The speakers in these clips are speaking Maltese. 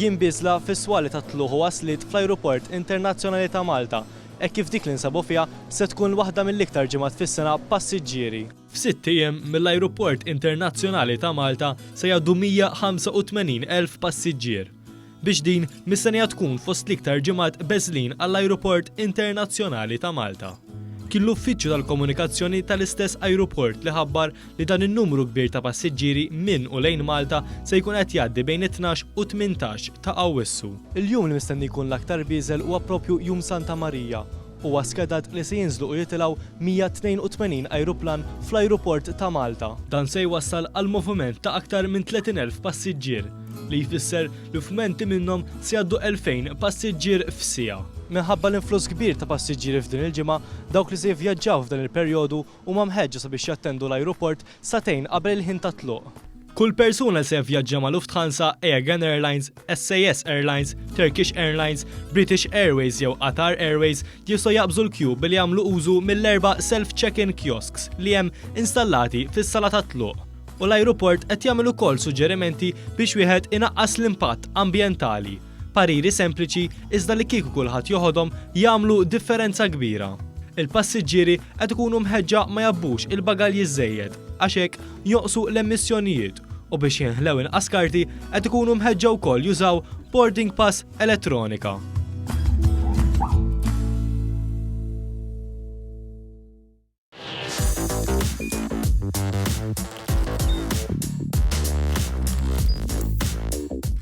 jinbiżla fis-swali ta' tluħ u waslit fl-Ajruport Internazzjonali ta' Malta, hekk kif dik li nsabu fiha se tkun waħda mill-iktar ġimgħat fis-sena passiġġieri. F'sitt ijiem mill-Ajruport Internazzjonali ta' Malta se jgħaddu 185,000 passiġġier. Biex din mistennija tkun fost l-iktar ġimgħat beżlin għall-Ajruport Internazzjonali ta' Malta. Kien l-uffiċċju tal-komunikazzjoni tal-istess ajruport li ħabbar li dan in-numru kbir ta' passiġġieri minn u lejn Malta se jkun qed jgħaddi bejn 12 u 18 ta' Awwissu. Il-jum li mistenni jkun l-aktar biżel huwa proprju Jum Santa Marija. Huwa skedat li se jinżlu u jitilgħu 182 ajruplan fl-Ajruport ta' Malta. Dan se jwassal għal moviment ta' aktar minn 30,000 passiġġier li jfisser li f'menti minnhom se jgħaddu 2,000 passiġġier f'siegħa. Minħabba l-influss kbir ta' passiġġieri f'din il-ġimgħa, dawk li se jivvjaġġaw f'dan il-perjodu huma mħeġġa sabiex jattendu l-ajruport satejn qabel il-ħin ta' tluq. Kull persuna li se jivvjaġġa ma' Lufthansa, Aegean Airlines, SAS Airlines, Turkish Airlines, British Airways jew Qatar Airways jistgħu jaqbżu l-kju billi jagħmlu użu mill-erba' self-check-in kiosks li hemm installati fis-sala ta' tluq. U l-ajruport qed jagħmel ukoll suġġerimenti biex wieħed inaqqas l-impatt ambjentali. Pariri sempliċi iżda li kieku kulħadd joħodhom jagħmlu differenza kbira. Il-passiġġieri qed ikunu mħeġġa ma jabbux il-bagalji żejjed għax hekk joqsu l-emissjonijiet u biex jinħlew inqas karti qed ikunu mħeġġa wkoll jużaw boarding pass elettronika.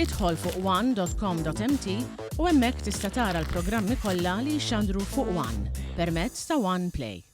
Idħol fuq one.com.mt u hemmhekk tista' tara l-programmi kollha li jxandru fuq One permezz ta' One Play.